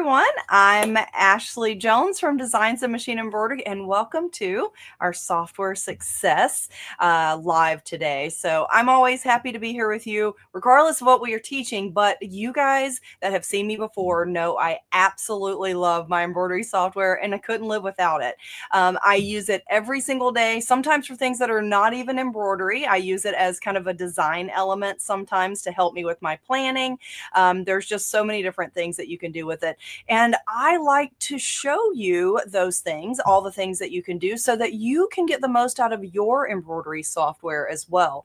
everyone. I'm Ashley Jones from Designs and Machine Embroidery, and welcome to our Software Success live today. So I'm always happy to be here with you, regardless of what we are teaching. But you guys that have seen me before know I absolutely love my embroidery software, and I couldn't live without it. I use it every single day, sometimes for things that are not even embroidery. I use it as kind of a design element sometimes to help me with my planning. There's just so many different things that you can do with it. And I like to show you those things, all the things that you can do so that you can get the most out of your embroidery software as well.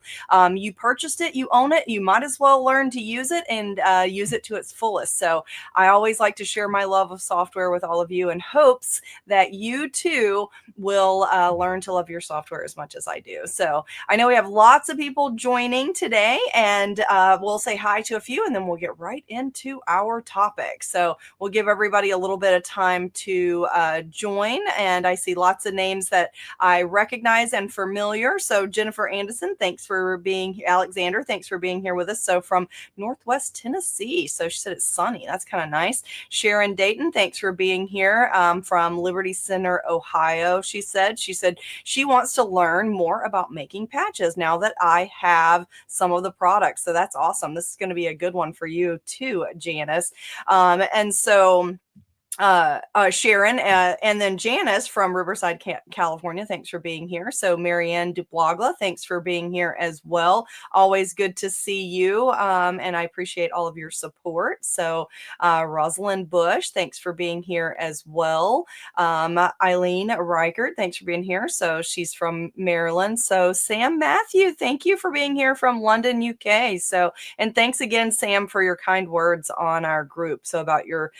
You purchased it, you own it, you might as well learn to use it and use it to its fullest. So I always like to share my love of software with all of you in hopes that you too will learn to love your software as much as I do. So I know we have lots of people joining today, and we'll say hi to a few and then we'll get right into our topic. So we'll give everybody a little bit of time to join. And I see lots of names that I recognize and familiar. So Jennifer Anderson, thanks for being here. Alexander, thanks for being here with us. So from Northwest Tennessee. So she said it's sunny. That's kind of nice. Sharon Dayton, thanks for being here from Liberty Center, Ohio. She said she wants to learn more about making patches now that I have some of the products. So that's awesome. This is going to be a good one for you too, Janice. And so Sharon, and then Janice from Riverside, California. Thanks for being here. So Marianne Duplagla, thanks for being here as well. Always good to see you. And I appreciate all of your support. So Rosalind Bush, thanks for being here as well. Eileen Reichert, thanks for being here. So she's from Maryland. So Sam Matthew, thank you for being here from London, UK. So, and thanks again, Sam, for your kind words on our group. So about your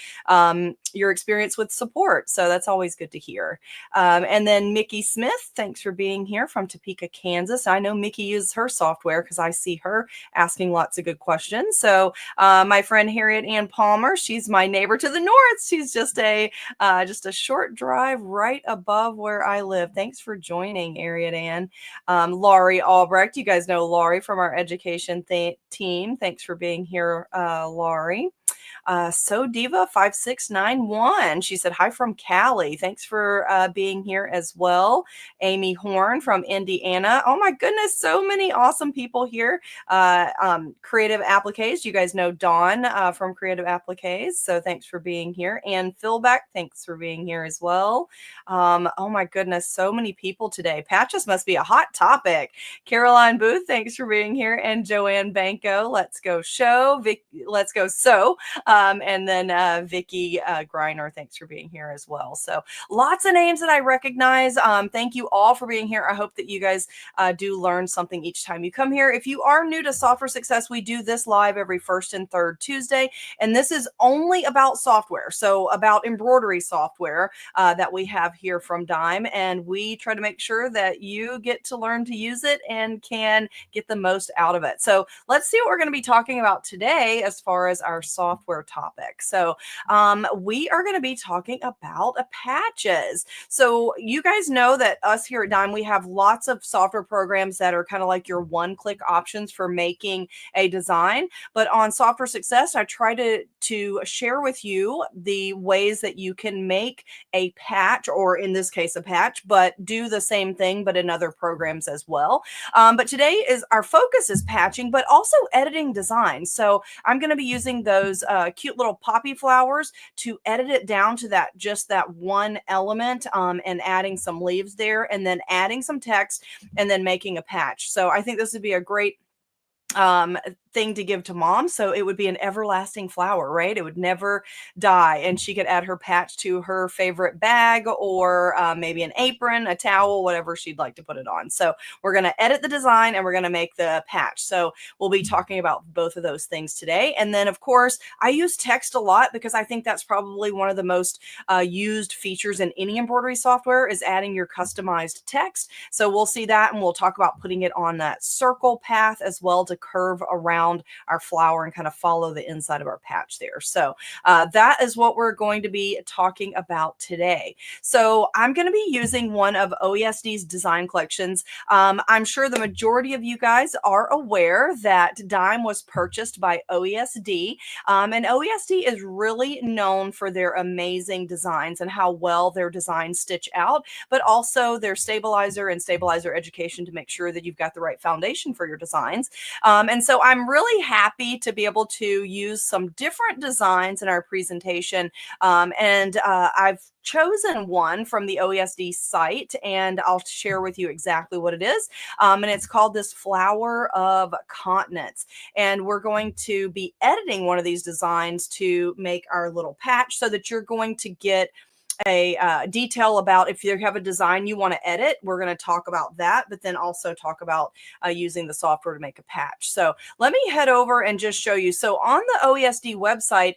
experience with support. So that's always good to hear. And then Mickey Smith, thanks for being here from Topeka, Kansas. I know Mickey uses her software because I see her asking lots of good questions. So my friend Harriet Ann Palmer, she's my neighbor to the north. She's just a short drive right above where I live. Thanks for joining, Harriet Ann. Laurie Albrecht, you guys know Laurie from our education team. Thanks for being here, Laurie. So Diva 5691, she said hi from Cali. Thanks for being here as well. Amy Horn from Indiana. Oh my goodness, so many awesome people here. Creative Appliques, you guys know Dawn from Creative Appliques, so thanks for being here. And Philback, thanks for being here as well. Oh my goodness, so many people today. Patches must be a hot topic. Caroline Booth, thanks for being here. And Joanne Banco, let's go show. Let's go sew. And then Vicky Greiner, thanks for being here as well. So lots of names that I recognize. Thank you all for being here. I hope that you guys do learn something each time you come here. If you are new to Software Success, we do this live every first and third Tuesday. And this is only about software. So about embroidery software that we have here from Dime. And we try to make sure that you get to learn to use it and can get the most out of it. So let's see what we're going to be talking about today as far as our software topic. So we are going to be talking about patches. So you guys know that us here at Dime, we have lots of software programs that are kind of like your one-click options for making a design. But on Software Success, I try to share with you the ways that you can make a patch, or in this case, a patch, but do the same thing, but in other programs as well. But today our focus is patching, but also editing designs. So I'm going to be using those cute little poppy flowers to edit it down to just that one element, and adding some leaves there, and then adding some text, and then making a patch. So I think this would be a great thing to give to mom. So it would be an everlasting flower, right? It would never die. And she could add her patch to her favorite bag, or maybe an apron, a towel, whatever she'd like to put it on. So we're going to edit the design and we're going to make the patch. So we'll be talking about both of those things today. And then of course, I use text a lot because I think that's probably one of the most used features in any embroidery software, is adding your customized text. So we'll see that, and we'll talk about putting it on that circle path as well to curve around around our flower and kind of follow the inside of our patch there. So that is what we're going to be talking about today. So I'm going to be using one of OESD's design collections. I'm sure the majority of you guys are aware that Dime was purchased by OESD, and OESD is really known for their amazing designs and how well their designs stitch out, but also their stabilizer and stabilizer education to make sure that you've got the right foundation for your designs. And so I'm really happy to be able to use some different designs in our presentation. I've chosen one from the OESD site, and I'll share with you exactly what it is. And it's called this Flower of Continents. And we're going to be editing one of these designs to make our little patch so that you're going to get a detail about if you have a design you want to edit. We're going to talk about that, but then also talk about using the software to make a patch. So let me head over and just show you. So on the OESD website,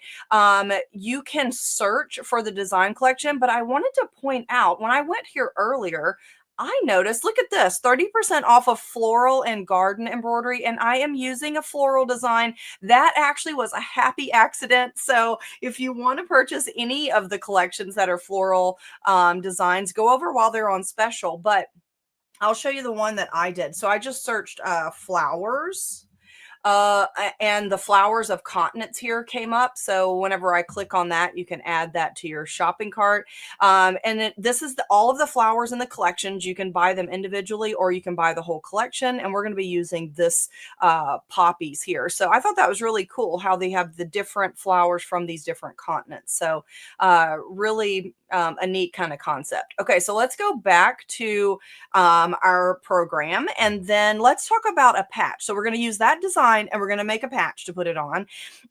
you can search for the design collection, but I wanted to point out when I went here earlier, I noticed, look at this, 30% off of floral and garden embroidery, and I am using a floral design. That actually was a happy accident. So if you want to purchase any of the collections that are floral designs, go over while they're on special. But I'll show you the one that I did. So I just searched flowers. And the Flowers of Continents here came up. So whenever I click on that, you can add that to your shopping cart. This is all of the flowers in the collections. You can buy them individually or you can buy the whole collection. And we're going to be using this poppies here. So I thought that was really cool how they have the different flowers from these different continents. So really a neat kind of concept. Okay, so let's go back to our program, and then let's talk about a patch. So we're going to use that design and we're going to make a patch to put it on.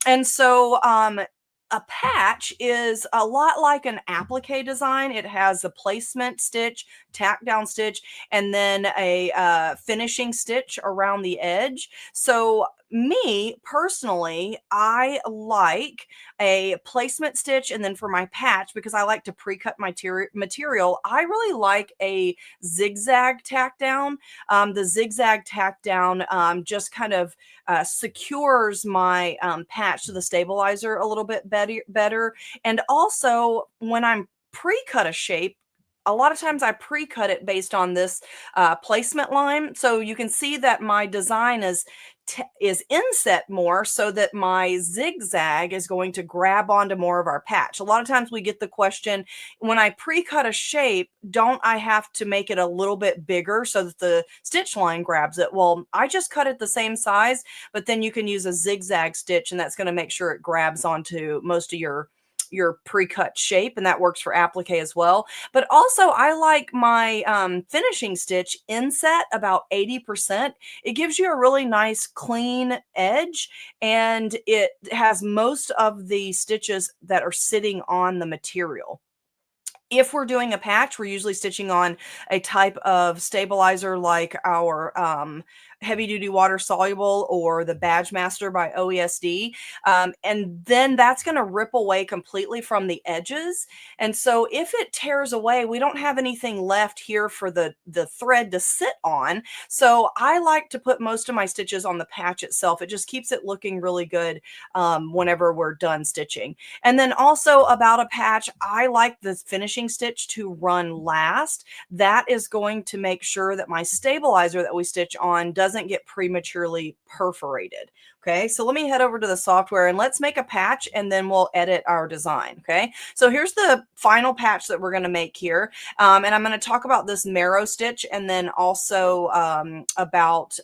And so a patch is a lot like an applique design. It has a placement stitch, tack down stitch, and then a finishing stitch around the edge. So me personally, I like a placement stitch, and then for my patch, because I like to pre-cut my material, I really like a zigzag tack down. The zigzag tack down just kind of secures my patch to the stabilizer a little bit better. And also when I'm pre-cut a shape, a lot of times I pre-cut it based on this placement line. So you can see that my design is inset more so that my zigzag is going to grab onto more of our patch. A lot of times we get the question, when I pre-cut a shape, don't I have to make it a little bit bigger so that the stitch line grabs it? Well, I just cut it the same size, but then you can use a zigzag stitch, and that's going to make sure it grabs onto most of your pre-cut shape, and that works for applique as well. But also I like my finishing stitch inset about 80%. It gives you a really nice clean edge, and it has most of the stitches that are sitting on the material. If we're doing a patch, we're usually stitching on a type of stabilizer like our heavy duty water soluble or the Badge Master by OESD. And then that's going to rip away completely from the edges. And so if it tears away, we don't have anything left here for the thread to sit on. So I like to put most of my stitches on the patch itself. It just keeps it looking really good whenever we're done stitching. And then also about a patch, I like the finishing stitch to run last. That is going to make sure that my stabilizer that we stitch on doesn't get prematurely perforated. Okay, so let me head over to the software and let's make a patch, and then we'll edit our design. Okay, so here's the final patch that we're going to make here. And I'm going to talk about this marrow stitch, and then also about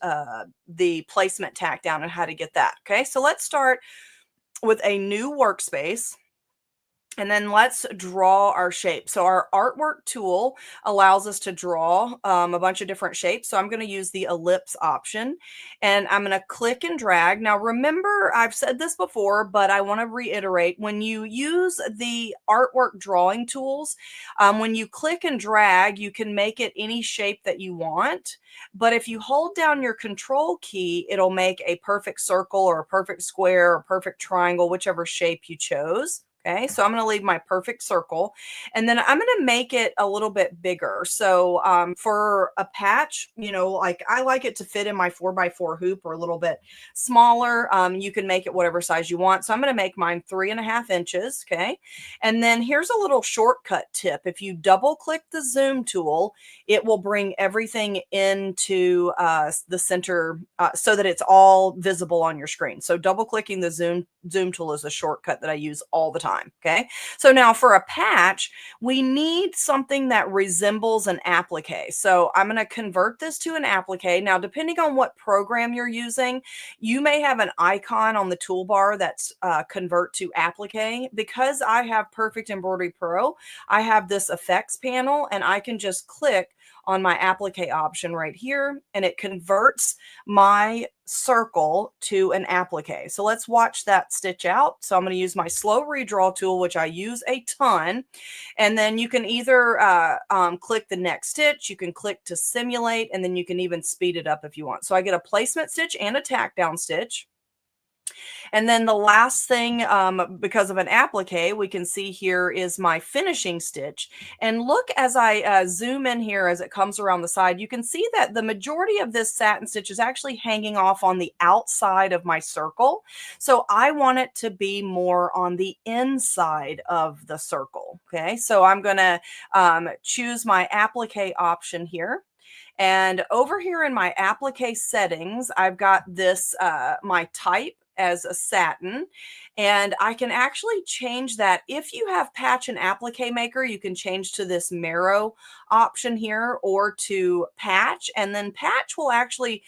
the placement tack down and how to get that. Okay, so let's start with a new workspace. And then let's draw our shape. So our artwork tool allows us to draw a bunch of different shapes. So I'm going to use the ellipse option, and I'm going to click and drag. Now remember, I've said this before, but I want to reiterate, when you use the artwork drawing tools, when you click and drag, you can make it any shape that you want. But if you hold down your control key, it'll make a perfect circle or a perfect square or perfect triangle, whichever shape you chose. Okay, so I'm going to leave my perfect circle, and then I'm going to make it a little bit bigger. So for a patch, like I like it to fit in my 4x4 hoop or a little bit smaller. You can make it whatever size you want. So I'm going to make mine 3.5 inches. Okay, and then here's a little shortcut tip. If you double click the zoom tool, it will bring everything into the center so that it's all visible on your screen. So double clicking the zoom tool is a shortcut that I use all the time. Okay. So now for a patch, we need something that resembles an applique. So I'm going to convert this to an applique. Now, depending on what program you're using, you may have an icon on the toolbar that's convert to applique. Because I have Perfect Embroidery Pro, I have this effects panel, and I can just click on my applique option right here, and it converts my circle to an applique. So let's watch that stitch out. So I'm going to use my slow redraw tool, which I use a ton. And then you can either click the next stitch, you can click to simulate, and then you can even speed it up if you want. So I get a placement stitch and a tack down stitch. And then the last thing, because of an applique, we can see here is my finishing stitch. And look, as I zoom in here, as it comes around the side, you can see that the majority of this satin stitch is actually hanging off on the outside of my circle. So I want it to be more on the inside of the circle. Okay, so I'm going to choose my applique option here. And over here in my applique settings, I've got this, my type as a satin, and I can actually change that. If you have patch and applique maker, you can change to this marrow option here or to patch, and then patch will actually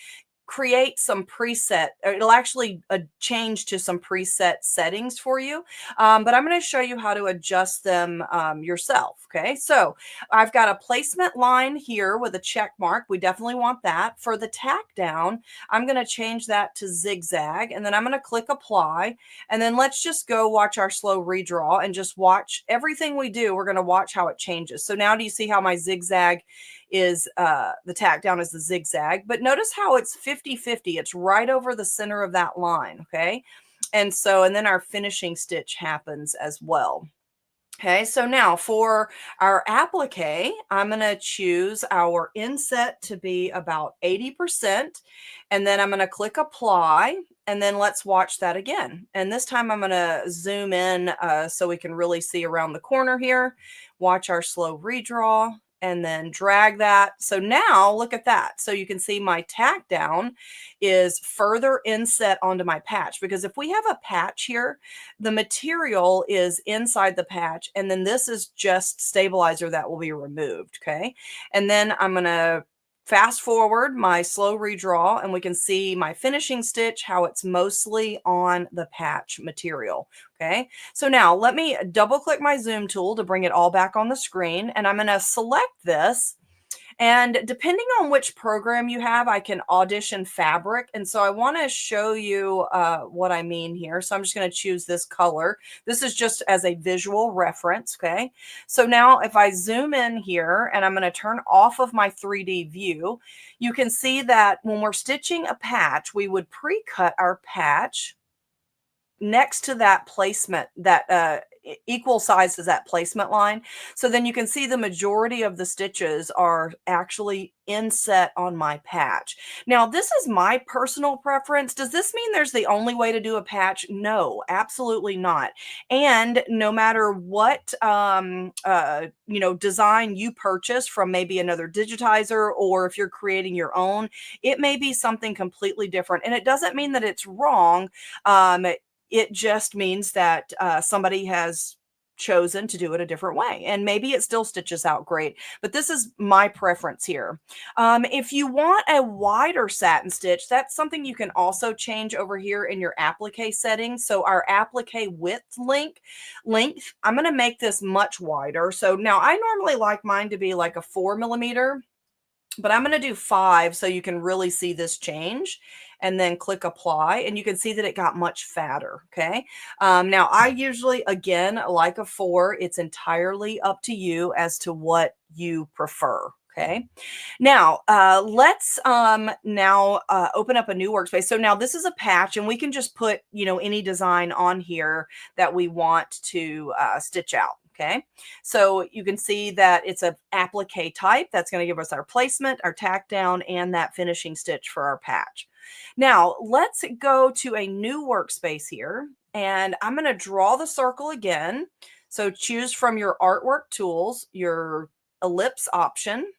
create some preset, or it'll actually change to some preset settings for you. But I'm going to show you how to adjust them yourself. Okay, so I've got a placement line here with a check mark. We definitely want that. For the tack down, I'm going to change that to zigzag, and then I'm going to click apply. And then let's just go watch our slow redraw and just watch everything we do. We're going to watch how it changes. So now do you see how my zigzag is the tack down is the zigzag, but notice how it's 50-50. It's right over the center of that line. Okay. And then our finishing stitch happens as well. Okay, so now for our applique, I'm going to choose our inset to be about 80%, and then I'm going to click apply, and then let's watch that again. And this time I'm going to zoom in so we can really see around the corner here. Watch our slow redraw, and then drag that. So now look at that. So you can see my tack down is further inset onto my patch, because if we have a patch here, the material is inside the patch, and then this is just stabilizer that will be removed. Okay. And then I'm going to fast forward my slow redraw, and we can see my finishing stitch, how it's mostly on the patch material. Okay, so now let me double click my zoom tool to bring it all back on the screen, and I'm going to select this. And depending on which program you have, I can audition fabric. And so I want to show you what I mean here. So I'm just going to choose this color. This is just as a visual reference. Okay. So now if I zoom in here and I'm going to turn off of my 3D view, you can see that when we're stitching a patch, we would pre-cut our patch next to that placement, that equal size as that placement line. So then you can see the majority of the stitches are actually inset on my patch. Now, this is my personal preference. Does this mean there's the only way to do a patch? No, absolutely not. And no matter what design you purchase from maybe another digitizer, or if you're creating your own, it may be something completely different. And it doesn't mean that it's wrong. It just means that somebody has chosen to do it a different way, and maybe it still stitches out great, but this is my preference here. If you want a wider satin stitch, that's something you can also change over here in your applique settings. So our applique width length, I'm going to make this much wider. So now I normally like mine to be like a 4mm, but I'm going to do 5 so you can really see this change, and then click apply, and you can see that it got much fatter. Okay. Now I usually, again, like a 4. It's entirely up to you as to what you prefer. Okay. Now, let's now open up a new workspace. So now this is a patch, and we can just put, any design on here that we want to stitch out. Okay. So you can see that it's a applique type. That's going to give us our placement, our tack down, and that finishing stitch for our patch. Now, let's go to a new workspace here, and I'm going to draw the circle again. So choose from your artwork tools, your ellipse option,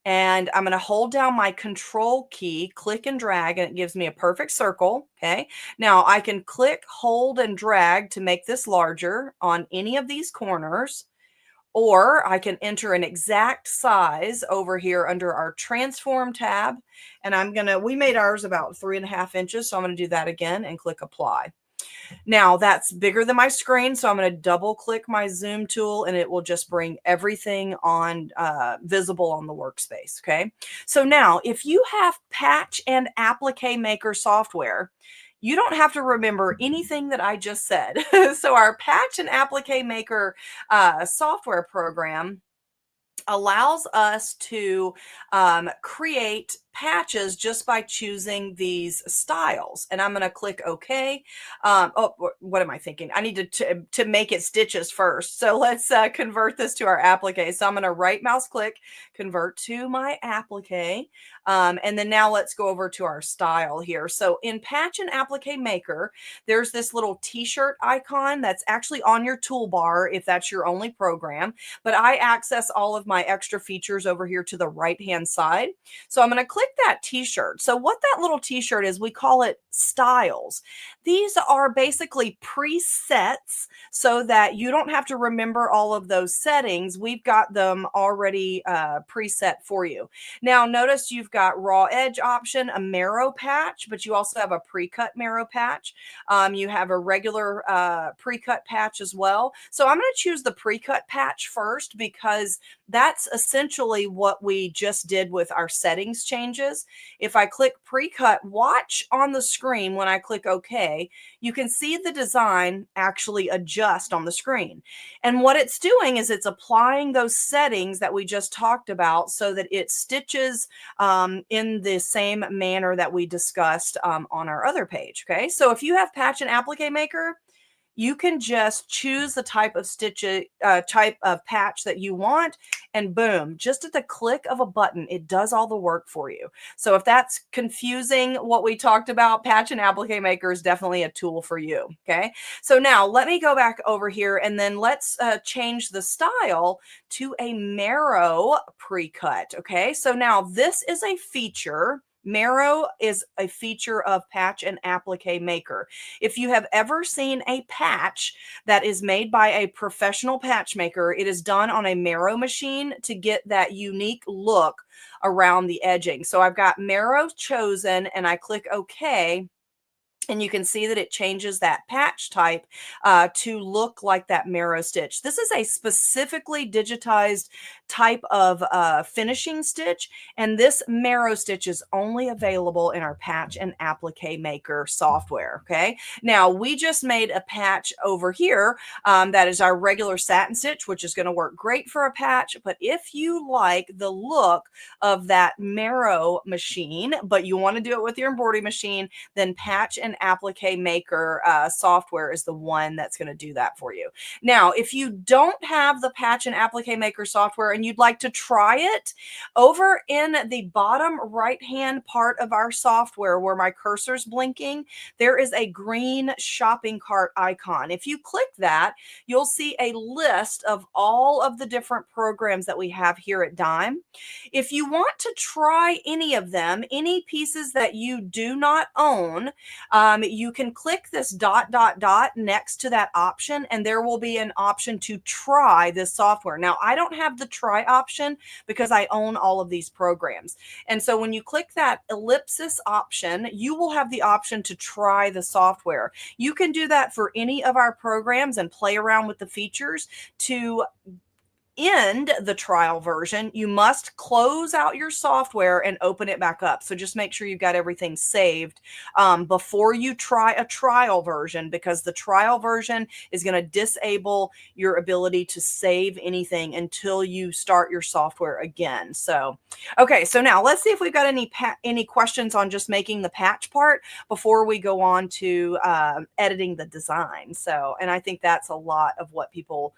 and I'm going to hold down my control key, click and drag, and it gives me a perfect circle. Okay. Now I can click, hold, and drag to make this larger on any of these corners, or I can enter an exact size over here under our transform tab. And we made ours about 3.5 inches. So I'm going to do that again and click apply. Now that's bigger than my screen, so I'm going to double click my zoom tool and it will just bring everything on visible on the workspace. Okay. So now if you have Patch and Applique Maker software, you don't have to remember anything that I just said. So our Patch and Applique Maker software program allows us to create patches just by choosing these styles. And I'm going to click OK. Oh, what am I thinking? I need to make it stitches first. So let's convert this to our applique. So I'm going to right mouse click, convert to my applique. And then now let's go over to our style here. So in Patch and Applique Maker, there's this little t-shirt icon that's actually on your toolbar if that's your only program. But I access all of my extra features over here to the right-hand side. So I'm going to click that t-shirt. So what that little t-shirt is, we call it styles. These are basically presets so that you don't have to remember all of those settings. We've got them already preset for you. Now notice you've got raw edge option, a marrow patch, but you also have a pre-cut marrow patch. You have a regular pre-cut patch as well. So I'm going to choose the pre-cut patch first because that's essentially what we just did with our settings changes. If I click pre-cut, watch on the screen when I click OK, you can see the design actually adjust on the screen. And what it's doing is it's applying those settings that we just talked about so that it stitches in the same manner that we discussed on our other page. Okay, so if you have Patch and Applique Maker, you can just choose the type of type of patch that you want, and boom, just at the click of a button, it does all the work for you. So if that's confusing what we talked about, Patch and Applique Maker is definitely a tool for you. Okay, so now let me go back over here and then let's change the style to a marrow pre-cut. Okay, so now this is a feature. Marrow is a feature of Patch and Applique Maker. If you have ever seen a patch that is made by a professional patch maker, it is done on a marrow machine to get that unique look around the edging. So I've got marrow chosen and I click OK. And you can see that it changes that patch type to look like that marrow stitch. This is a specifically digitized type of finishing stitch, and this marrow stitch is only available in our Patch and Applique Maker software. Okay, now we just made a patch over here that is our regular satin stitch, which is going to work great for a patch. But if you like the look of that marrow machine, but you want to do it with your embroidery machine, then Patch and Applique Maker software is the one that's going to do that for you. Now, if you don't have the Patch and Applique Maker software and you'd like to try it, over in the bottom right-hand part of our software where my cursor's blinking, there is a green shopping cart icon. If you click that, you'll see a list of all of the different programs that we have here at Dime. If you want to try any of them, any pieces that you do not own, you can click this ... next to that option, and there will be an option to try this software. Now, I don't have the try option because I own all of these programs. And so when you click that ellipsis option, you will have the option to try the software. You can do that for any of our programs and play around with the features to end the trial version, you must close out your software and open it back up. So just make sure you've got everything saved before you try a trial version, because the trial version is going to disable your ability to save anything until you start your software again. So, okay, so now let's see if we've got any questions on just making the patch part before we go on to editing the design. So, and I think that's a lot of what people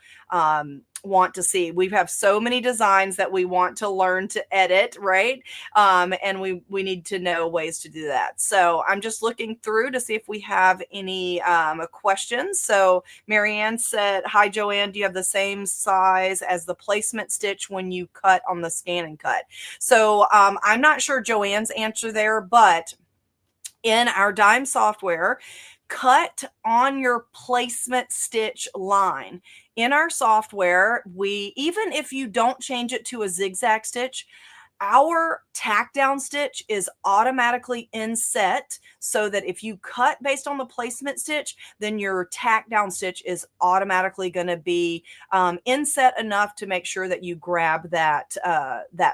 want to see. We have so many designs that we want to learn to edit, right? And we need to know ways to do that. So I'm just looking through to see if we have any questions. So Marianne said, "Hi Joanne, do you have the same size as the placement stitch when you cut on the scan and cut?" So I'm not sure Joanne's answer there, but in our Dime software, cut on your placement stitch line. In our software, even if you don't change it to a zigzag stitch, our tack down stitch is automatically inset, so that if you cut based on the placement stitch, then your tack down stitch is automatically going to be inset enough to make sure that you grab that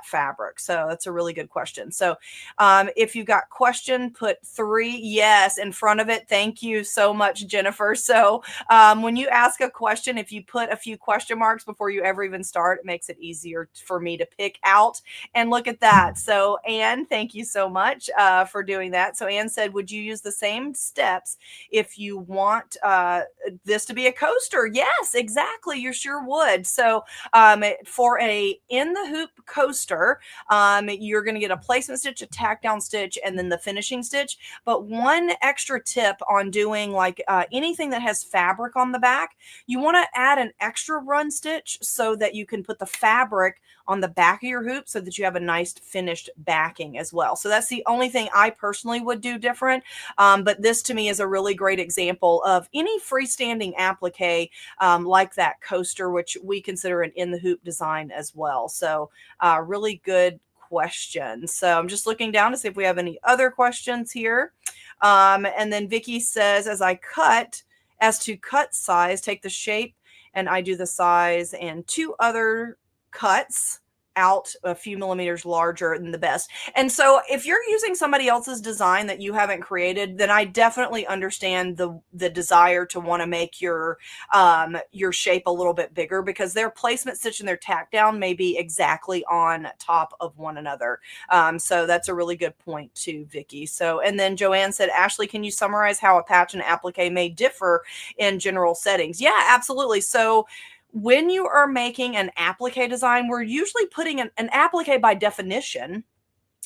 fabric. So that's a really good question. So if you got question, put 3 yes in front of it. Thank you so much, Jennifer. So when you ask a question, if you put a few question marks before you ever even start, it makes it easier for me to pick out and look at that. So Anne, thank you so much for doing that. So Anne said, would you use the same steps if you want this to be a coaster? Yes, exactly. You sure would. So for a in the hoop coaster, you're going to get a placement stitch, a tack down stitch, and then the finishing stitch. But one extra tip on doing like anything that has fabric on the back, you want to add an extra run stitch so that you can put the fabric on the back of your hoop so that you have a nice finished backing as well. So that's the only thing I personally would do different. But this to me is a really great example of any freestanding applique like that coaster, which we consider an in the hoop design as well. So really good question. So I'm just looking down to see if we have any other questions here. And then Vicky says, as to cut size, take the shape and I do the size and 2 other cuts out a few millimeters larger than the best. And so if you're using somebody else's design that you haven't created, then I definitely understand the desire to want to make your shape a little bit bigger, because their placement stitch and their tack down may be exactly on top of one another. So that's a really good point too, Vicky. So, and then Joanne said, Ashley, can you summarize how a patch and applique may differ in general settings? Yeah, absolutely. So when you are making an applique design, we're usually putting an applique by definition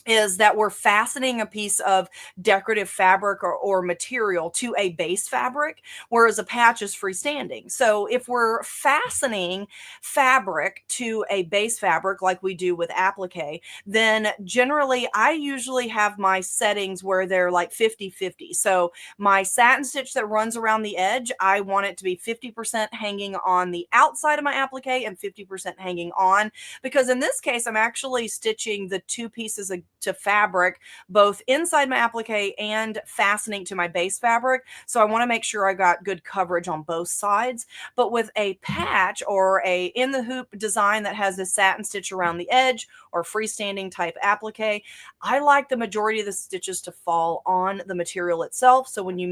is that we're fastening a piece of decorative fabric or material to a base fabric, whereas a patch is freestanding. So if we're fastening fabric to a base fabric like we do with applique, then generally I usually have my settings where they're like 50-50. So my satin stitch that runs around the edge, I want it to be 50% hanging on the outside of my applique and 50% hanging on, because in this case, I'm actually stitching the 2 pieces to fabric both inside my applique and fastening to my base fabric. So I want to make sure I got good coverage on both sides. But with a patch or a in the hoop design that has a satin stitch around the edge or freestanding type applique, I like the majority of the stitches to fall on the material itself. So when you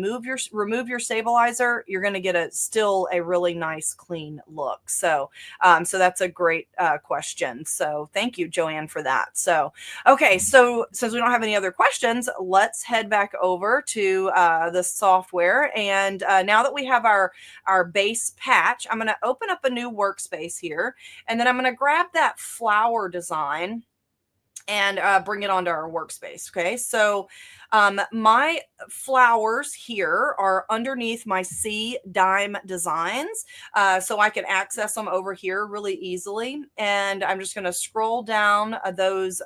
remove your stabilizer, you're going to get still a really nice clean look. So so that's a great question. So thank you, Joanne, for that. So okay, so since we don't have any other questions, let's head back over to the software. And now that we have our base patch, I'm going to open up a new workspace here, and then I'm going to grab that flower design and bring it onto our workspace. Okay, so my flowers here are underneath my C dime designs, so I can access them over here really easily. And I'm just going to scroll down those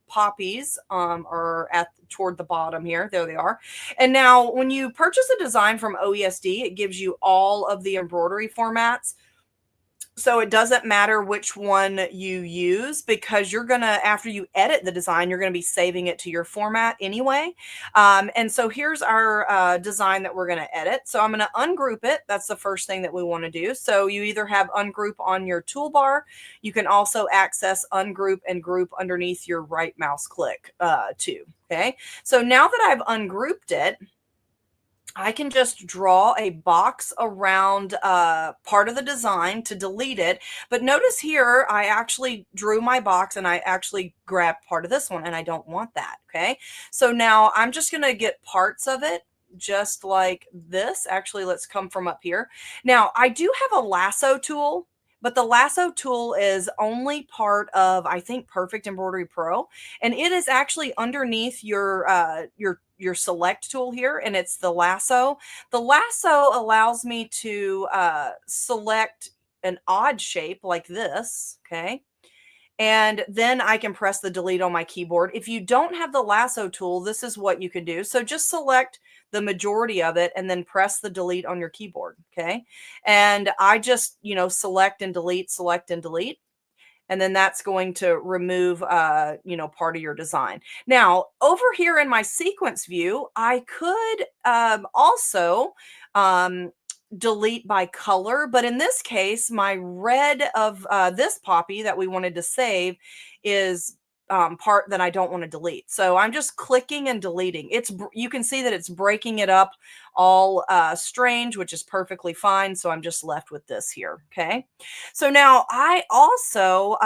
poppies are toward the bottom here. There they are. And now when you purchase a design from OESD, it gives you all of the embroidery formats. So it doesn't matter which one you use because you're gonna, after you edit the design, you're gonna be saving it to your format anyway. And so here's our design that we're gonna edit. So I'm gonna ungroup it. That's the first thing that we wanna do. So you either have ungroup on your toolbar, you can also access ungroup and group underneath your right mouse click too, okay? So now that I've ungrouped it, I can just draw a box around part of the design to delete it. But notice here, I actually drew my box and I actually grabbed part of this one and I don't want that, okay? So now I'm just gonna get parts of it just like this. Actually, let's come from up here. Now, I do have a lasso tool, but the lasso tool is only part of, I think, Perfect Embroidery Pro, and it is actually underneath your select tool here, and it's the lasso. The lasso allows me to select an odd shape like this, okay? And then I can press the delete on my keyboard. If you don't have the lasso tool, this is what you can do. So just select the majority of it and then press the delete on your keyboard, okay? And I just, select and delete, and then that's going to remove part of your design. Now over here in my sequence view, I could also um, delete by color, but in this case my red of this poppy that we wanted to save is part that I don't want to delete. So I'm just clicking and deleting. You can see that it's breaking it up all strange, which is perfectly fine. So I'm just left with this here, okay? So now I also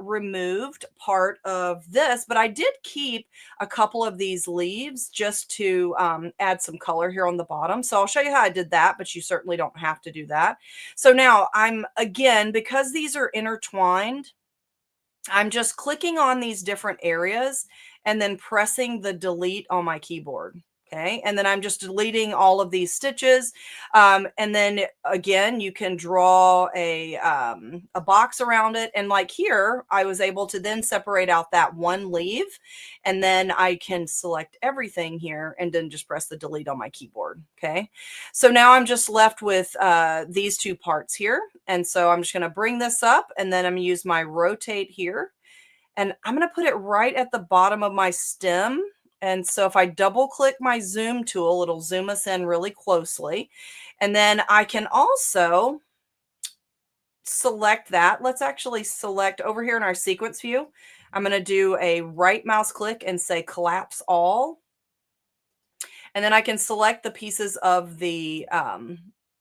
removed part of this, but I did keep a couple of these leaves just to add some color here on the bottom. So I'll show you how I did that, but you certainly don't have to do that. So now again, because these are intertwined, I'm just clicking on these different areas and then pressing the delete on my keyboard. Okay. And then I'm just deleting all of these stitches. And then again, you can draw a box around it. And like here, I was able to then separate out that one leaf, and then I can select everything here and then just press the delete on my keyboard. Okay. So now I'm just left with these two parts here. And so I'm just going to bring this up, and then I'm going to use my rotate here, and I'm going to put it right at the bottom of my stem. And so if I double click my zoom tool, it'll zoom us in really closely. And then I can also select that. Let's actually select over here in our sequence view. I'm going to do a right mouse click and say collapse all. And then I can select the pieces of the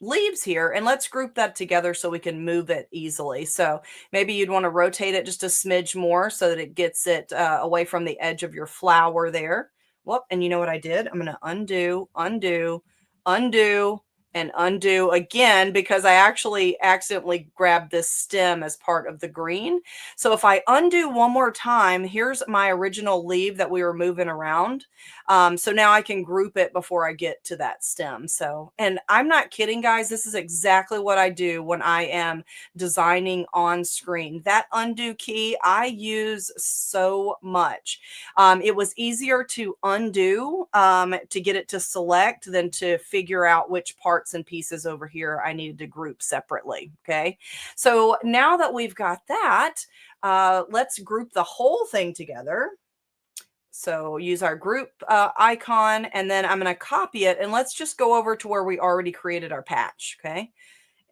leaves here, and let's group that together so we can move it easily. So maybe you'd want to rotate it just a smidge more so that it gets it away from the edge of your flower there. Whoop, and you know what I did? I'm going to undo, undo, undo, and undo again because I actually accidentally grabbed this stem as part of the green. So if I undo one more time, here's my original leaf that we were moving around. So now I can group it before I get to that stem. So, and I'm not kidding, guys. This is exactly what I do when I am designing on screen. That undo key I use so much. It was easier to undo to get it to select than to figure out which parts and pieces over here I needed to group separately. Okay. So now that we've got that, let's group the whole thing together. So use our group icon, and then I'm going to copy it, and let's just go over to where we already created our patch. Okay.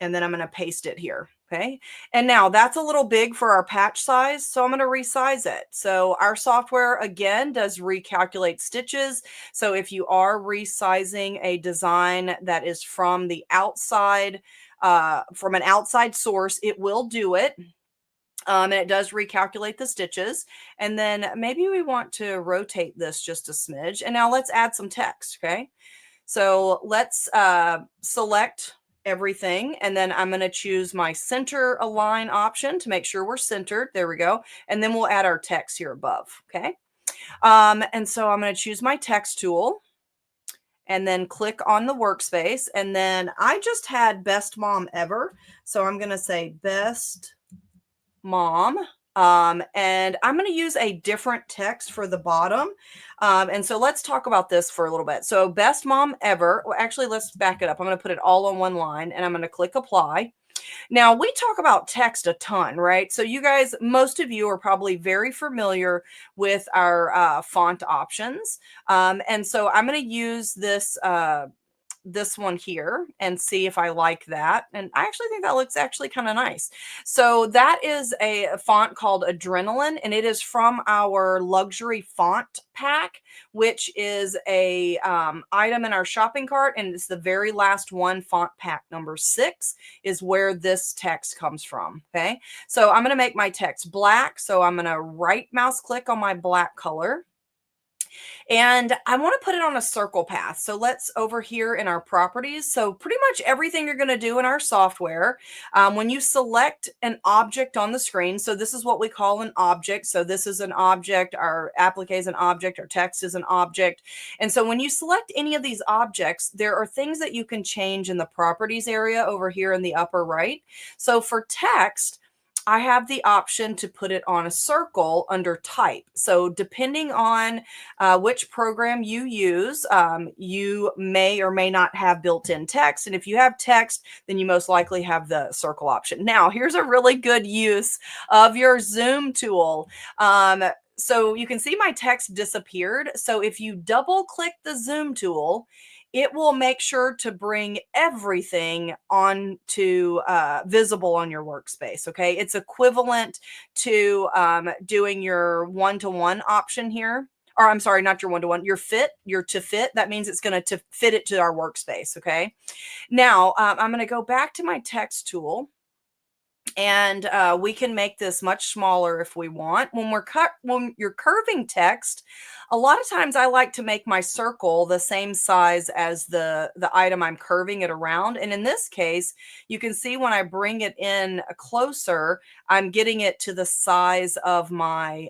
And then I'm going to paste it here. Okay. And now that's a little big for our patch size, so I'm going to resize it. So our software again does recalculate stitches. So if you are resizing a design that is from the outside, from an outside source, it will do it. And it does recalculate the stitches. And then maybe we want to rotate this just a smidge. And now let's add some text. Okay. So let's select everything. And then I'm going to choose my center align option to make sure we're centered. There we go. And then we'll add our text here above. Okay. And so I'm going to choose my text tool and then click on the workspace. And then I just had best mom ever. So I'm going to say best mom. And I'm going to use a different text for the bottom. And so let's talk about this for a little bit. So best mom ever. Well, actually, let's back it up. I'm going to put it all on one line, and I'm going to click apply. Now, we talk about text a ton, right? So you guys, most of you are probably very familiar with our font options. And so I'm going to use this one here and see if I like that. And I actually think that looks actually kind of nice. So that is a font called Adrenaline, and it is from our luxury font pack, which is a item in our shopping cart, and it's the very last one. Font pack number 6 is where this text comes from. Okay, so I'm going to make my text black. So I'm going to right mouse click on my black color, and I want to put it on a circle path. So let's over here in our properties. So pretty much everything you're going to do in our software, when you select an object on the screen, so this is what we call an object. So this is an object, our applique is an object, our text is an object. And so when you select any of these objects, there are things that you can change in the properties area over here in the upper right. So for text, I have the option to put it on a circle under type. So depending on which program you use, you may or may not have built-in text. And if you have text, then you most likely have the circle option. Now, here's a really good use of your zoom tool. So you can see my text disappeared. So if you double click the zoom tool, it will make sure to bring everything on to visible on your workspace. Okay, it's equivalent to doing your one-to-one option here. Or I'm sorry, not your one-to-one, your to fit. That means it's going to fit it to our workspace. Okay, now I'm going to go back to my text tool, and we can make this much smaller if we want. When you're curving text, a lot of times I like to make my circle the same size as the item I'm curving it around. And in this case, you can see when I bring it in closer, I'm getting it to the size of my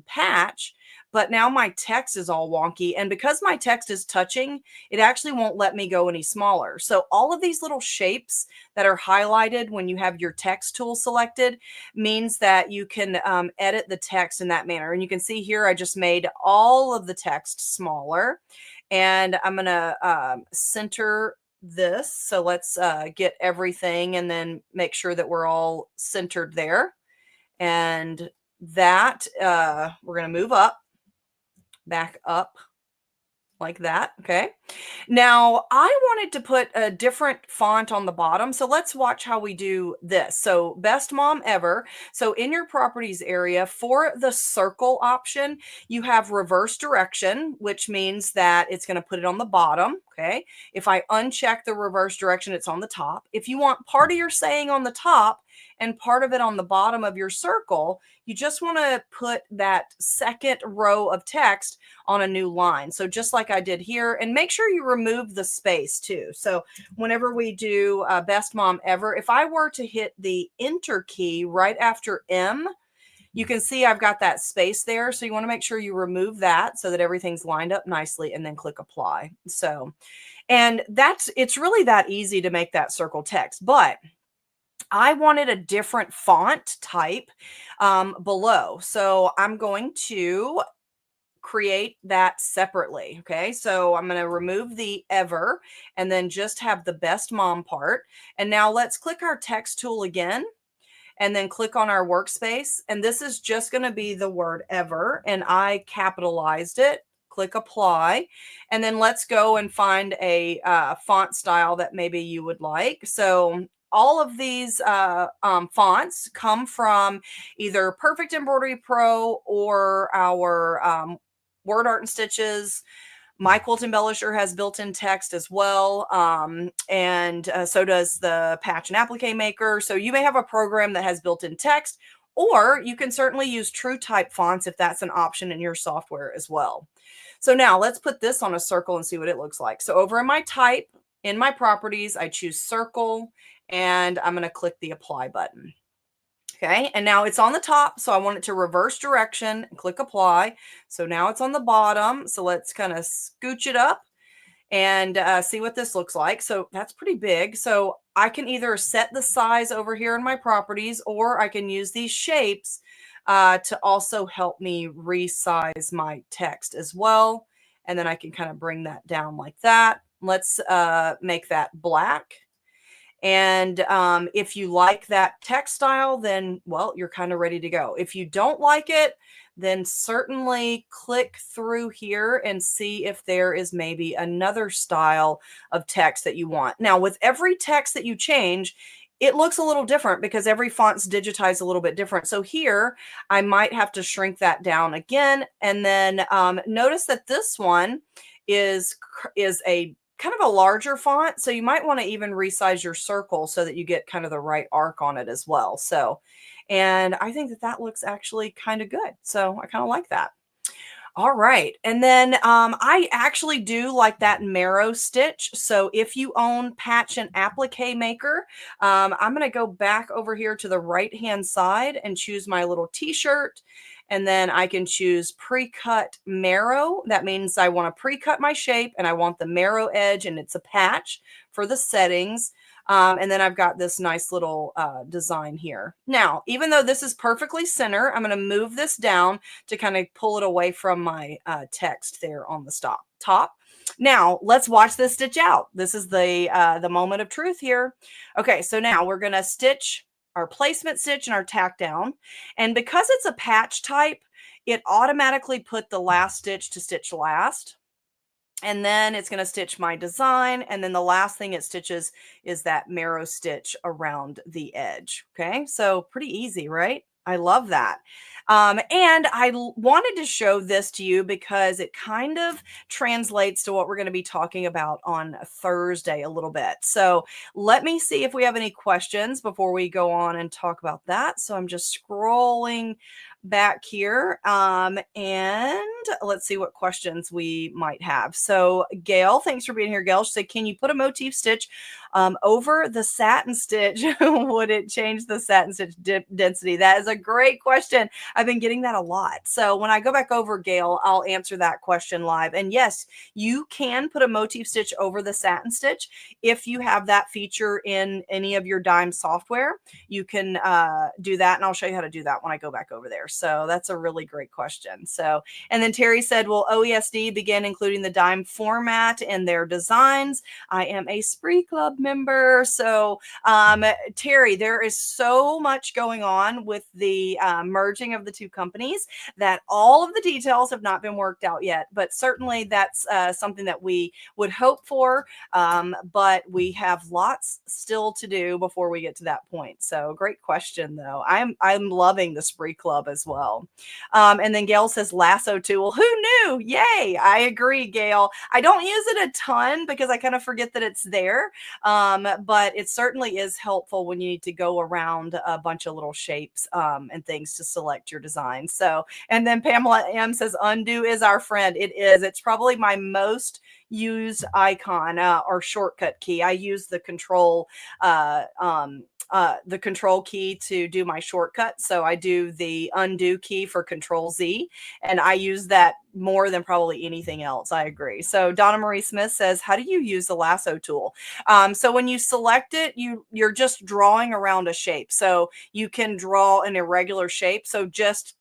patch. But now my text is all wonky. And because my text is touching, it actually won't let me go any smaller. So all of these little shapes that are highlighted when you have your text tool selected means that you can edit the text in that manner. And you can see here, I just made all of the text smaller, and I'm going to center this. So let's get everything and then make sure that we're all centered there. And that we're going to move up, back up like that. Okay. Now I wanted to put a different font on the bottom. So let's watch how we do this. So best mom ever. So in your properties area for the circle option, you have reverse direction, which means that it's going to put it on the bottom. Okay. If I uncheck the reverse direction, it's on the top. If you want part of your saying on the top and part of it on the bottom of your circle, you just want to put that second row of text on a new line. So just like I did here, and make sure you remove the space too. So whenever we do best mom ever, if I were to hit the enter key right after M, you can see I've got that space there. So you want to make sure you remove that so that everything's lined up nicely, and then click apply. So, and it's really that easy to make that circle text, but I wanted a different font type below. So I'm going to create that separately. Okay. So I'm going to remove the ever and then just have the best mom part. And now let's click our text tool again, and then click on our workspace. And this is just going to be the word ever. And I capitalized it. Click apply. And then let's go and find a font style that maybe you would like. So all of these fonts come from either Perfect Embroidery Pro or our Word Art and Stitches. My Quilt Embellisher has built-in text as well, and so does the Patch and Applique Maker. So you may have a program that has built-in text, or you can certainly use true type fonts if that's an option in your software as well. So now let's put this on a circle and see what it looks like. So over in my type, in my properties, I choose circle, and I'm going to click the apply button. Okay, and now it's on the top, so I want it to reverse direction and click apply. So now it's on the bottom. So let's kind of scooch it up and see what this looks like. So that's pretty big. So I can either set the size over here in my properties, or I can use these shapes to also help me resize my text as well. And then I can kind of bring that down like that. Let's make that black. And if you like that text style, then, well, you're kind of ready to go. If you don't like it, then certainly click through here and see if there is maybe another style of text that you want. Now, with every text that you change, it looks a little different because every font's digitized a little bit different. So here, I might have to shrink that down again. And then notice that this one is a kind of a larger font. So you might want to even resize your circle so that you get kind of the right arc on it as well. So, and I think that that looks actually kind of good. So I kind of like that. All right. And then I actually do like that marrow stitch. So if you own Patch and Applique Maker, I'm going to go back over here to the right-hand side and choose my little t-shirt. And then I can choose pre-cut marrow. That means I want to pre-cut my shape and I want the marrow edge, and it's a patch for the settings. And then I've got this nice little design here. Now, even though this is perfectly center, I'm going to move this down to kind of pull it away from my text there on the top. Now, let's watch this stitch out. This is the moment of truth here. Okay, so now we're going to stitch our placement stitch and our tack down. And because it's a patch type, it automatically put the last stitch to stitch last. And then it's going to stitch my design. And then the last thing it stitches is that marrow stitch around the edge. Okay, so pretty easy, right? I love that. And I wanted to show this to you because it kind of translates to what we're going to be talking about on Thursday a little bit. So let me see if we have any questions before we go on and talk about that. So I'm just scrolling back here and let's see what questions we might have. So Gail, thanks for being here. Gail, she said, can you put a motif stitch over the satin stitch? Would it change the satin stitch density? That is a great question. I've been getting that a lot. So when I go back over, Gail, I'll answer that question live. And yes, you can put a motif stitch over the satin stitch if you have that feature in any of your dime software. You can do that, and I'll show you how to do that when I go back over there. So that's a really great question. So, and then Terry said, will OESD begin including the dime format in their designs? I am a Spree Club member. So Terry, there is so much going on with the merging of the two companies that all of the details have not been worked out yet, but certainly that's something that we would hope for. But we have lots still to do before we get to that point. So great question though. I'm loving the Spree Club as well. And then Gail says lasso tool. Who knew? Yay. I agree, Gail. I don't use it a ton because I kind of forget that it's there. But it certainly is helpful when you need to go around a bunch of little shapes and things to select your design. So, and then Pamela M says undo is our friend. It is. It's probably my most used icon or shortcut key. I use the control key to do my shortcut. So I do the undo key for Control Z, and I use that more than probably anything else. I agree. So Donna Marie Smith says, how do you use the lasso tool? So when you select it, you're just drawing around a shape. So you can draw an irregular shape. So just,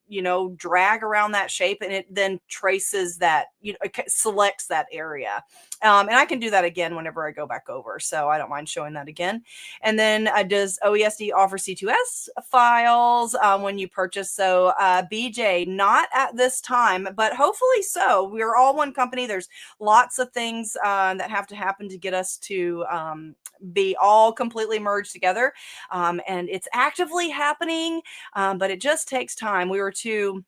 drag around that shape and it then traces that, it selects that area. And I can do that again whenever I go back over. So I don't mind showing that again. And then does OESD offer C2S files when you purchase? So BJ, not at this time, but hopefully so. We're all one company. There's lots of things that have to happen to get us to be all completely merged together. And it's actively happening, but it just takes time. We were two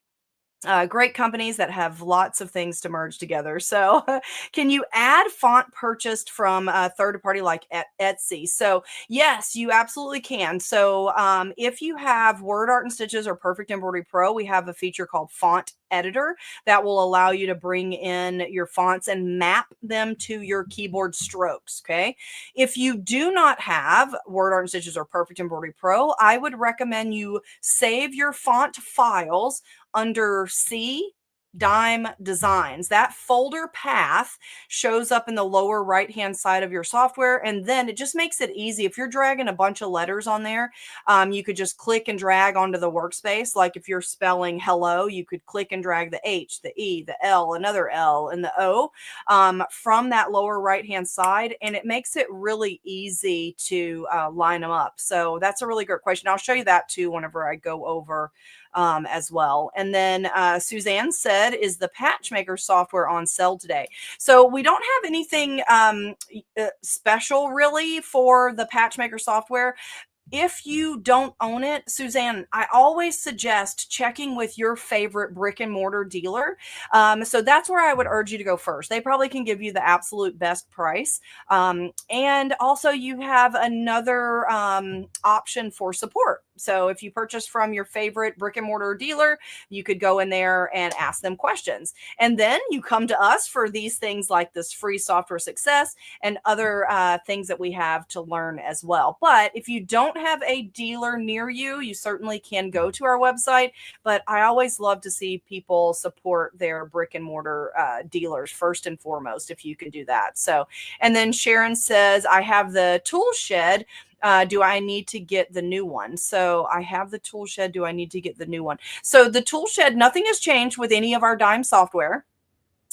great companies that have lots of things to merge together. So can you add font purchased from a third party like Etsy? So yes, you absolutely can. So if you have Word Art and Stitches or Perfect Embroidery Pro, we have a feature called Font Editor that will allow you to bring in your fonts and map them to your keyboard strokes. Okay. If you do not have Word Art and Stitches or Perfect Embroidery Pro, I would recommend you save your font files under C, Dime Designs. That folder path shows up in the lower right hand side of your software, and then it just makes it easy. If you're dragging a bunch of letters on there, you could just click and drag onto the workspace. Like if you're spelling hello, you could click and drag the H, the E, the L, another L, and the O from that lower right hand side, and it makes it really easy to line them up. So that's a really good question. I'll show you that too whenever I go over as well. And then Suzanne said, is the Patchmaker software on sale today? So we don't have anything special really for the Patchmaker software. If you don't own it, Suzanne, I always suggest checking with your favorite brick and mortar dealer. So that's where I would urge you to go first. They probably can give you the absolute best price. And also, you have another option for support. So if you purchase from your favorite brick and mortar dealer, you could go in there and ask them questions. And then you come to us for these things like this free software success and other things that we have to learn as well. But if you don't have a dealer near you, you certainly can go to our website. But I always love to see people support their brick and mortar dealers first and foremost, if you can do that. So, and then Sharon says, I have the tool shed. Do I need to get the new one? So I have the tool shed. Do I need to get the new one? So the tool shed, nothing has changed with any of our Dime software.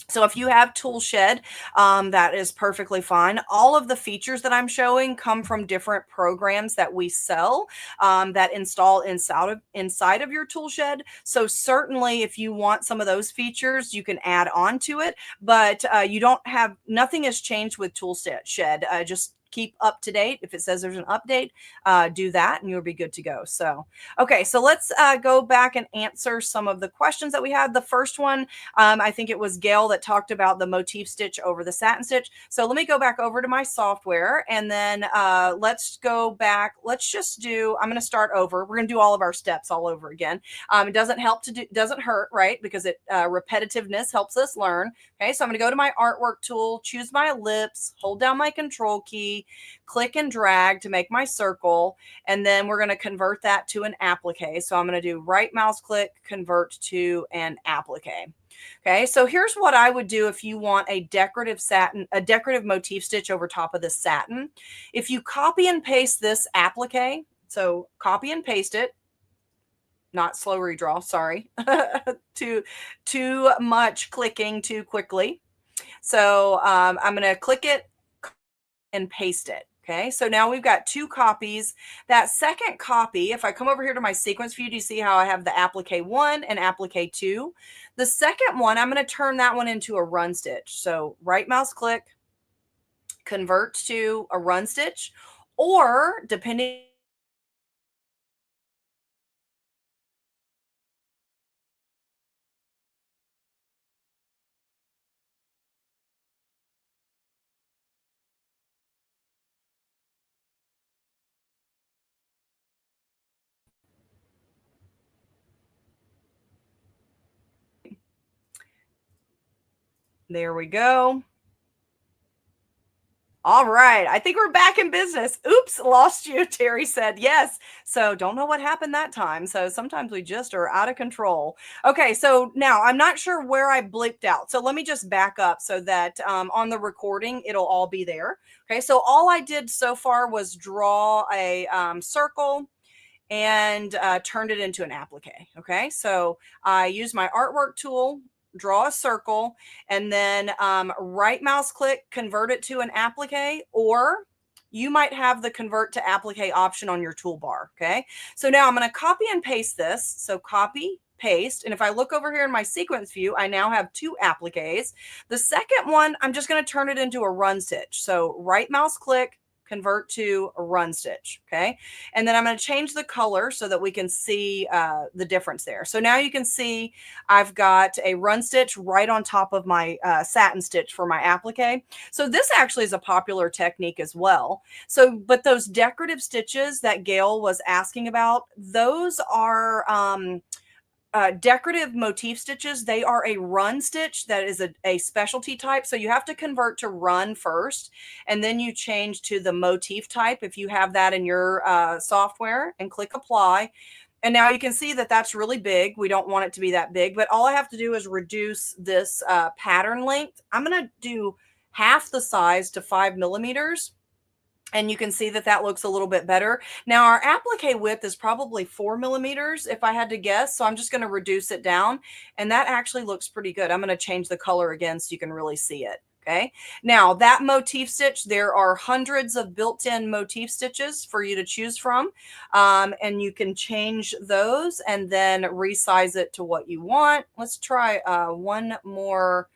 So if you have Toolshed, that is perfectly fine. All of the features that I'm showing come from different programs that we sell that install inside of your Toolshed. So certainly if you want some of those features, you can add on to it, but you don't have, nothing has changed with Toolshed. Just keep up to date. If it says there's an update, do that and you'll be good to go. So, okay, so let's go back and answer some of the questions that we had. The first one, I think it was Gail that talked about the motif stitch over the satin stitch. So let me go back over to my software and then let's go back. Let's just do, I'm going to start over. We're going to do all of our steps all over again. It doesn't help to do, doesn't hurt, right? Because it repetitiveness helps us learn. Okay, so I'm going to go to my artwork tool, choose my ellipse, hold down my control key, click and drag to make my circle, and then we're going to convert that to an applique. So I'm going to do right mouse click, convert to an applique. Okay, so here's what I would do if you want a decorative satin, a decorative motif stitch over top of the satin. If you copy and paste this applique, so copy and paste it, not slow redraw, sorry, too much clicking too quickly. So I'm going to click it and paste it. Okay, so now we've got two copies. That second copy, if I come over here to my sequence view, do you see how I have the applique 1 and applique 2? The second one, I'm going to turn that one into a run stitch. So right mouse click, convert to a run stitch, or depending, there we go. All right. I think we're back in business. Oops, lost you, Terry said. Yes. So don't know what happened that time. So sometimes we just are out of control. Okay. So now I'm not sure where I blipped out. So let me just back up so that on the recording, it'll all be there. Okay. So all I did so far was draw a circle and turned it into an applique. Okay. So I used my artwork tool, draw a circle, and then right mouse click, convert it to an applique, or you might have the convert to applique option on your toolbar. Okay. So now I'm going to copy and paste this. So copy, paste. And if I look over here in my sequence view, I now have two appliques. The second one, I'm just going to turn it into a run stitch. So right mouse click, convert to a run stitch. Okay. And then I'm going to change the color so that we can see the difference there. So now you can see I've got a run stitch right on top of my satin stitch for my applique. So this actually is a popular technique as well. So, but those decorative stitches that Gail was asking about, those are, decorative motif stitches. They are a run stitch that is a specialty type. So you have to convert to run first, and then you change to the motif type if you have that in your software, and click apply. And now you can see that that's really big. We don't want it to be that big, but all I have to do is reduce this pattern length. I'm going to do half the size to 5 millimeters. And you can see that that looks a little bit better. Now our applique width is probably 4 millimeters if I had to guess. So I'm just going to reduce it down, and that actually looks pretty good. I'm going to change the color again so you can really see it. Okay. Now that motif stitch, there are hundreds of built-in motif stitches for you to choose from. And you can change those and then resize it to what you want. Let's try one more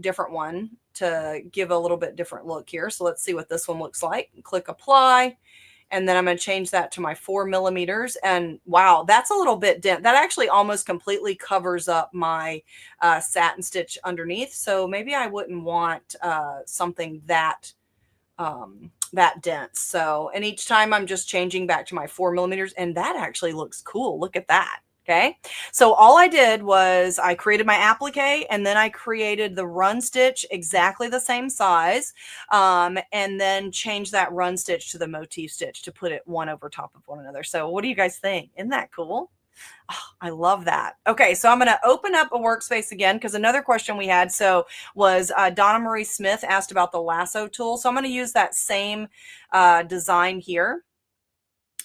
different one to give a little bit different look here. So let's see what this one looks like. Click apply. And then I'm going to change that to my 4 millimeters. And wow, that's a little bit dense. That actually almost completely covers up my satin stitch underneath. So maybe I wouldn't want something that that dense. So, and each time I'm just changing back to my 4 millimeters, and that actually looks cool. Look at that. Okay. So all I did was I created my applique, and then I created the run stitch exactly the same size. And then change that run stitch to the motif stitch to put it one over top of one another. So what do you guys think? Isn't that cool? Oh, I love that. Okay, so I'm going to open up a workspace again because another question we had was Donna Marie Smith asked about the lasso tool. So I'm going to use that same design here.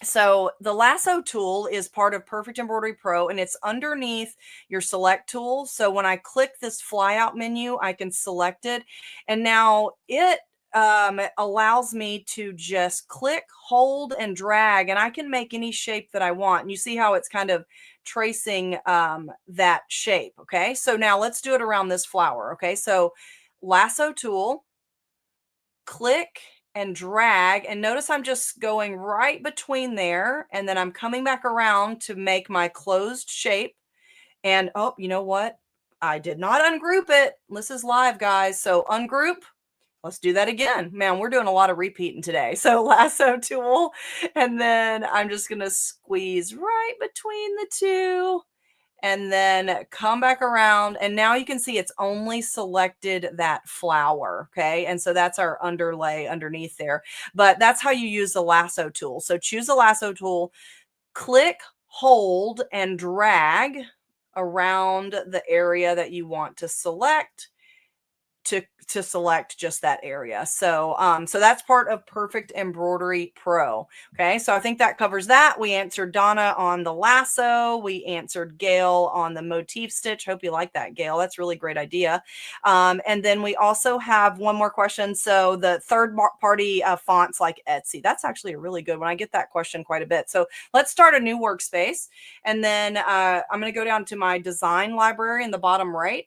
So the lasso tool is part of Perfect Embroidery Pro, and it's underneath your select tool. So when I click this flyout menu, I can select it. And now it allows me to just click, hold, and drag, and I can make any shape that I want. And you see how it's kind of tracing that shape. Okay, so now let's do it around this flower. Okay, so lasso tool, click and drag, and notice I'm just going right between there, and then I'm coming back around to make my closed shape. And oh, you know what? I did not ungroup it. This is live, guys. So ungroup. Let's do that again. Man, we're doing a lot of repeating today. So lasso tool, and then I'm just going to squeeze right between the two, and then come back around. And now you can see it's only selected that flower. Okay. And so that's our underlay underneath there, but that's how you use the lasso tool. So choose the lasso tool, click, hold, and drag around the area that you want to select to select just that area. So so that's part of Perfect Embroidery Pro. Okay, so I think that covers that. We answered Donna on the lasso. We answered Gail on the motif stitch. Hope you like that, Gail. That's a really great idea. And then we also have one more question. So the third party fonts like Etsy, that's actually a really good one. I get that question quite a bit. So let's start a new workspace. And then I'm going to go down to my design library in the bottom right.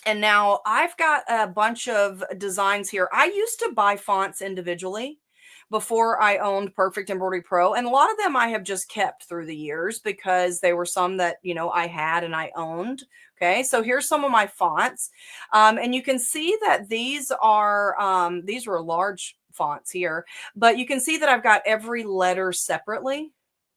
And now I've got a bunch of designs here. I used to buy fonts individually before I owned Perfect Embroidery Pro. And a lot of them I have just kept through the years because they were some that, you know, I had and I owned. Okay, so here's some of my fonts. And you can see that these were large fonts here, but you can see that I've got every letter separately.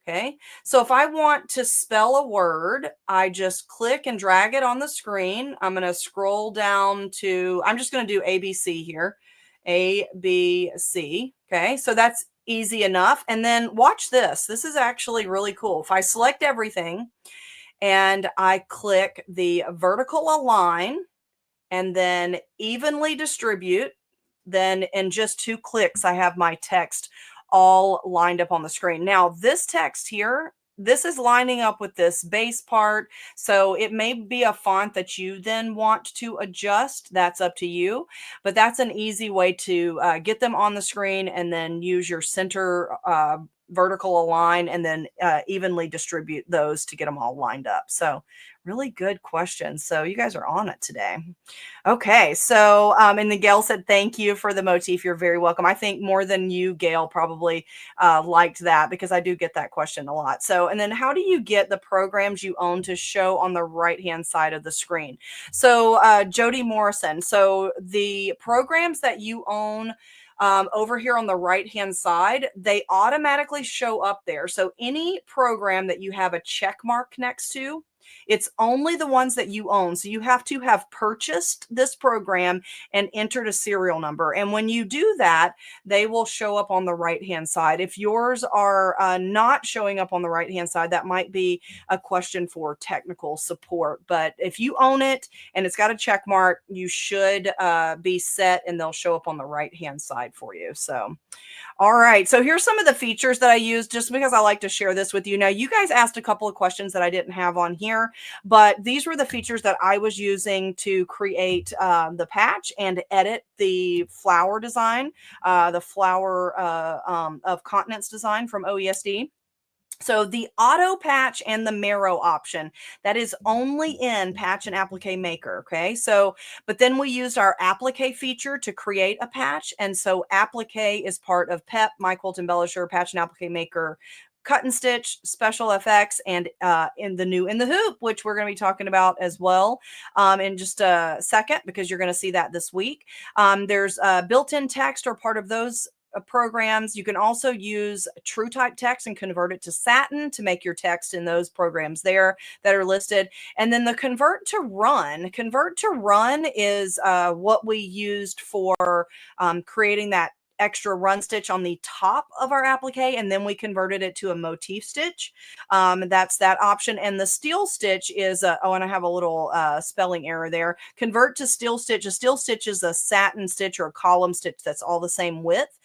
Okay, so if I want to spell a word, I just click and drag it on the screen. I'm going to scroll down to, I'm just going to do ABC here. ABC. Okay, so that's easy enough. And then watch this. This is actually really cool. If I select everything and I click the vertical align and then evenly distribute, then in just 2 clicks, I have my text all lined up on the screen. Now, this text here, this is lining up with this base part. So it may be a font that you then want to adjust. That's up to you. But that's an easy way to get them on the screen and then use your center vertical align and then evenly distribute those to get them all lined up. So really good question. So you guys are on it today. Okay, so and then Gail said, thank you for the motif. You're very welcome. I think more than you, Gail, probably liked that because I do get that question a lot. So, and then how do you get the programs you own to show on the right-hand side of the screen? So Jody Morrison, so the programs that you own over here on the right-hand side, they automatically show up there. So any program that you have a check mark next to, It's only the ones that you own. So you have to have purchased this program and entered a serial number. And when you do that, they will show up on the right-hand side. If yours are not showing up on the right-hand side, that might be a question for technical support. But if you own it and it's got a check mark, you should be set and they'll show up on the right-hand side for you. So all right. So here's some of the features that I use just because I like to share this with you. Now, you guys asked a couple of questions that I didn't have on here, but these were the features that I was using to create the patch and edit the flower design, the flower of continents design from OESD. So the auto patch and the marrow option, that is only in Patch and Applique Maker. Okay. So, but then we used our applique feature to create a patch. And so applique is part of PEP, My Quilt Embellisher, Patch and Applique Maker, Cut and Stitch, Special FX, and in the new In the Hoop, which we're going to be talking about as well in just a second, because you're going to see that this week. There's built-in text or part of those programs. You can also use true type text and convert it to satin to make your text in those programs there that are listed. And then the convert to run is what we used for creating that extra run stitch on the top of our applique, and then we converted it to a motif stitch. That's that option. And the steel stitch is oh, and I have a little spelling error there. Convert to steel stitch. A steel stitch is a satin stitch or a column stitch that's all the same width.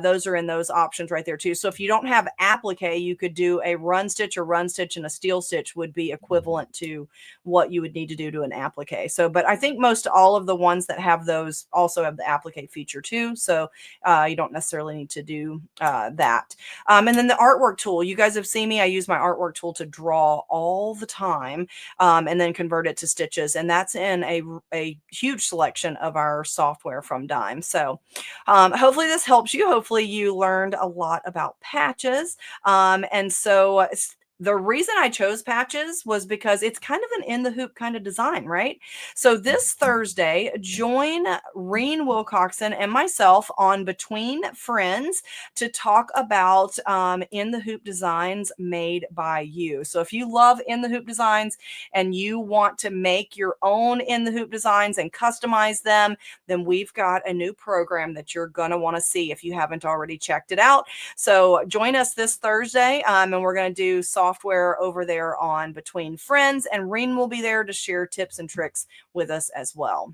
Those are in those options right there too. So if you don't have applique, you could do a run stitch, and a steel stitch would be equivalent to what you would need to do to an applique. So, but I think most all of the ones that have those also have the applique feature too. So you don't necessarily need to do that. And then the artwork tool, you guys have seen me. I use my artwork tool to draw all the time and then convert it to stitches. And that's in a huge selection of our software from Dime. So hopefully this helps you. Hopefully you learned a lot about patches. And so the reason I chose patches was because it's kind of an in the hoop kind of design, right? So this Thursday, join Reen Wilcoxon and myself on Between Friends to talk about in the hoop designs made by you. So if you love in the hoop designs and you want to make your own in the hoop designs and customize them, then we've got a new program that you're going to want to see if you haven't already checked it out. So join us this Thursday, and we're going to do software over there on Between Friends, and Reen will be there to share tips and tricks with us as well.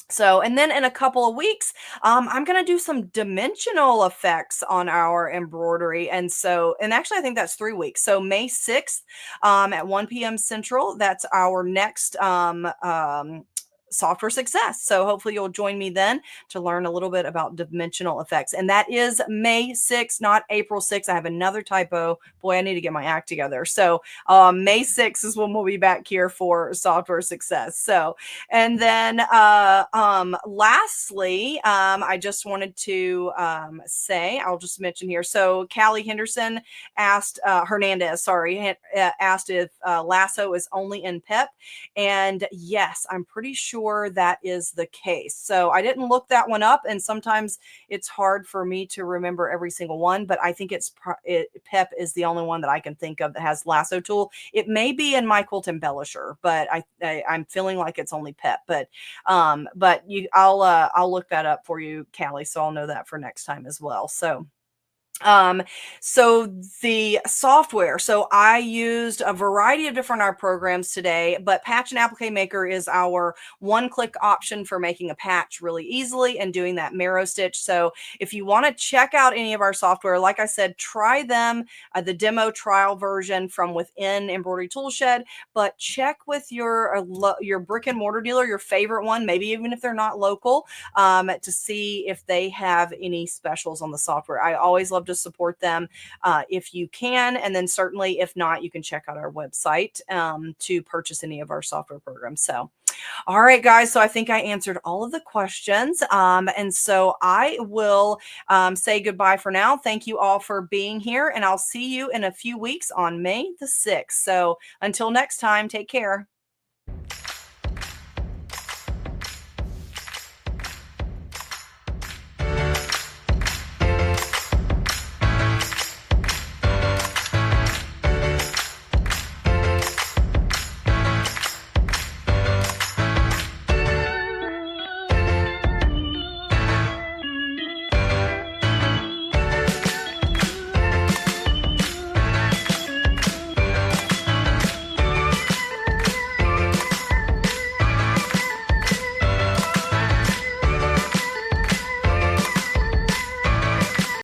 So, and then in a couple of weeks, I'm going to do some dimensional effects on our embroidery. And so, and actually, I think that's 3 weeks. So May 6th at 1 p.m. Central, that's our next Software Success. So hopefully you'll join me then to learn a little bit about dimensional effects. And that is May 6th, not April 6th. I have another typo. Boy, I need to get my act together. So May 6th is when we'll be back here for Software Success. So, and then lastly, I just wanted to say, I'll just mention here. So Callie Henderson asked, Hernandez, sorry, asked if lasso is only in PEP. And yes, I'm pretty sure that is the case. So I didn't look that one up, and sometimes it's hard for me to remember every single one, but I think PEP is the only one that I can think of that has lasso tool. It may be in My Quilt Embellisher, but I'm feeling like it's only PEP. But I'll look that up for you, Callie, so I'll know that for next time as well. So the software, so I used a variety of different art programs today, but Patch and Applique Maker is our one-click option for making a patch really easily and doing that marrow stitch. So if you want to check out any of our software, like I said, try them, the demo trial version from within Embroidery Toolshed, but check with your brick and mortar dealer, your favorite one, maybe even if they're not local, to see if they have any specials on the software. I always love to support them if you can. And then certainly if not, you can check out our website to purchase any of our software programs. So, all right, guys. So I think I answered all of the questions. And so I will say goodbye for now. Thank you all for being here, and I'll see you in a few weeks on May the 6th. So until next time, take care.